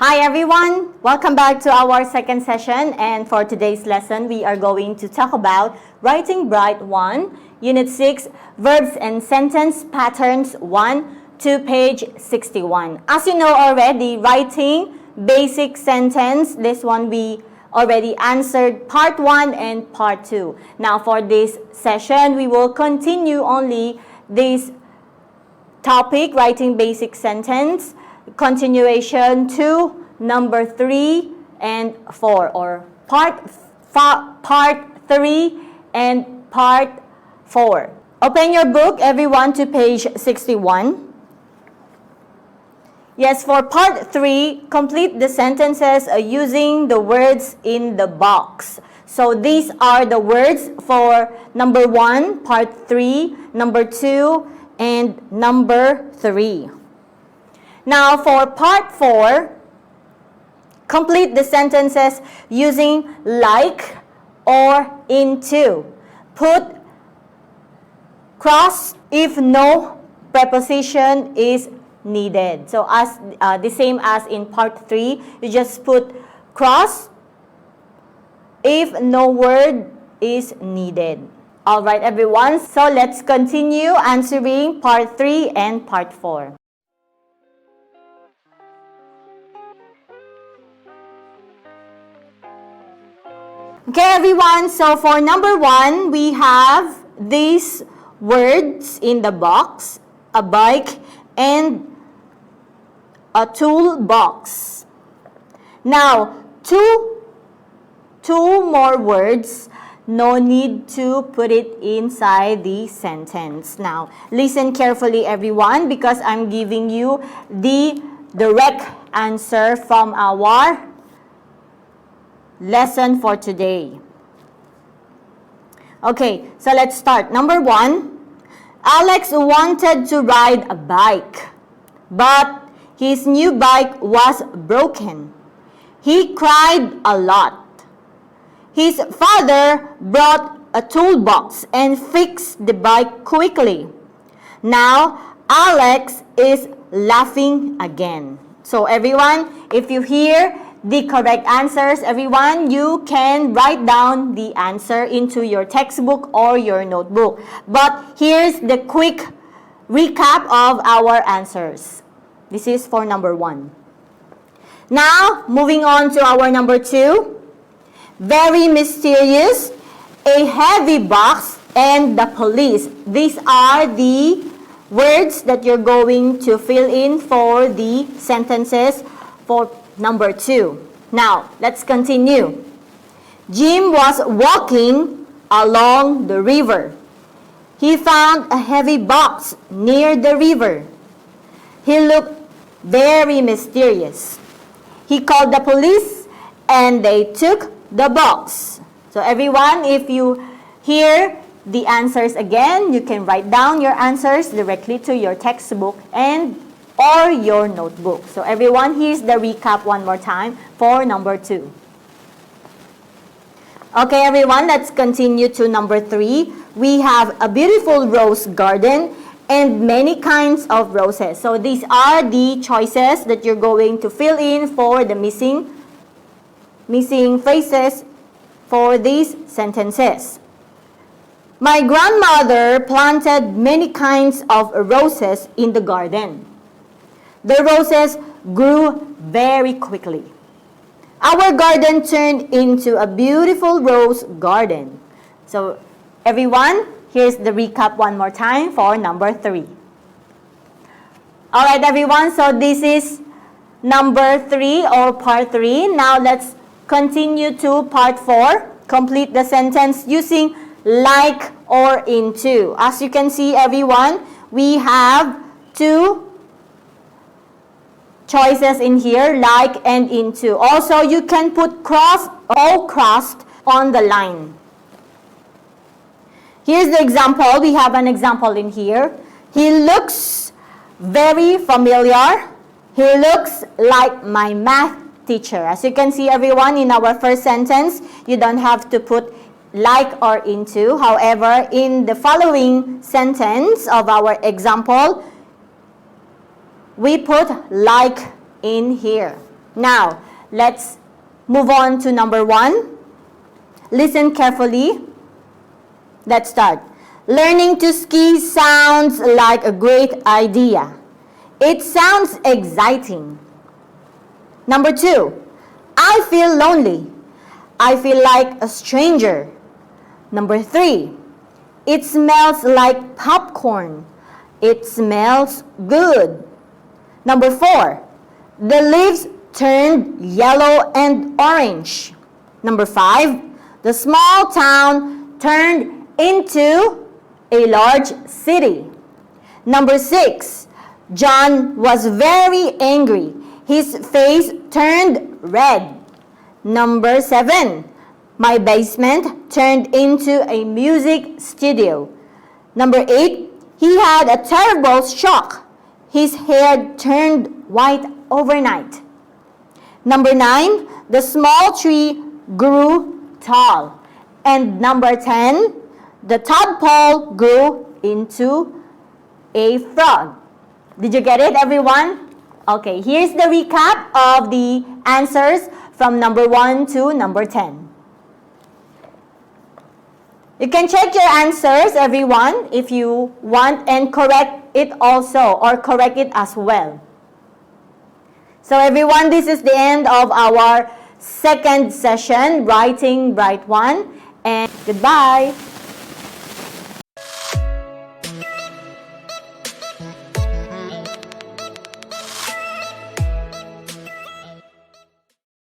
Hi everyone! Welcome back to our second session, and for today's lesson we are going to talk about Writing Bright 1, Unit 6, Verbs and Sentence Patterns 1 to page 61. As you know already, writing basic sentence, this one we already answered part 1 and part 2. Now for this session, we will continue only this topic, writing basic sentence, continuation to number 3 and 4, or part 3 and part 4. Open your book, everyone, to page 61. Yes, for part 3, complete the sentences using the words in the box. So these are the words for number 1, part 3, number 2, and number 3. Now for part 4, complete the sentences using like or into. Put cross if no preposition is needed. So as the same as in part 3, you just put cross if no word is needed. Alright everyone, so let's continue answering part 3 and part 4. Okay everyone, so for number 1, we have these words in the box, a bike and a toolbox. Now, two more words, no need to put it inside the sentence. Now, listen carefully everyone, because I'm giving you the direct answer from our lesson for today. Okay, so let's start. Number 1, Alex wanted to ride a bike, but his new bike was broken. He cried a lot. His father brought a toolbox and fixed the bike quickly. Now, Alex is laughing again. So everyone, if you hear the correct answers, everyone, you can write down the answer into your textbook or your notebook. But here's the quick recap of our answers. This is for number 1. Now, moving on to our number 2. Very mysterious, a heavy box, and the police. These are the words that you're going to fill in for the sentences for number 2. Now, let's continue. Jim was walking along the river. He found a heavy box near the river. He looked very mysterious. He called the police and they took the box. So everyone, if you hear the answers again, you can write down your answers directly to your textbook and or your notebook. So everyone, here's the recap one more time for number 2. Okay everyone, let's continue to number 3. We have a beautiful rose garden and many kinds of roses. So these are the choices that you're going to fill in for the missing phrases for these sentences. My grandmother planted many kinds of roses in the garden. The roses grew very quickly. Our garden turned into a beautiful rose garden. So everyone, here's the recap one more time for number 3. Alright everyone, so this is number 3 or part 3. Now let's continue to part 4. Complete the sentence using like or into. As you can see everyone, we have 2 choices in here, like and into. Also, you can put cross or crossed on the line. Here's the example. We have an example in here. He looks very familiar. He looks like my math teacher. As you can see everyone, in our first sentence, you don't have to put like or into. However, in the following sentence of our example, we put like in here. Now, let's move on to number 1. Listen carefully. Let's start. Learning to ski sounds like a great idea. It sounds exciting. Number 2. I feel lonely. I feel like a stranger. Number 3. It smells like popcorn. It smells good. Number 4. The leaves turned yellow and orange. Number 5. The small town turned into a large city. Number 6. John was very angry. His face turned red. Number 7. My basement turned into a music studio. Number 8. He had a terrible shock. His hair turned white overnight. Number 9. The small tree grew tall. And number 10. The tadpole grew into a frog. Did you get it, everyone? Okay, here's the recap of the answers from number 1 to number 10. You can check your answers, everyone, if you want, and correct it also, or correct it as well. So everyone, this is the end of our second session, Writing Bright 1, and goodbye.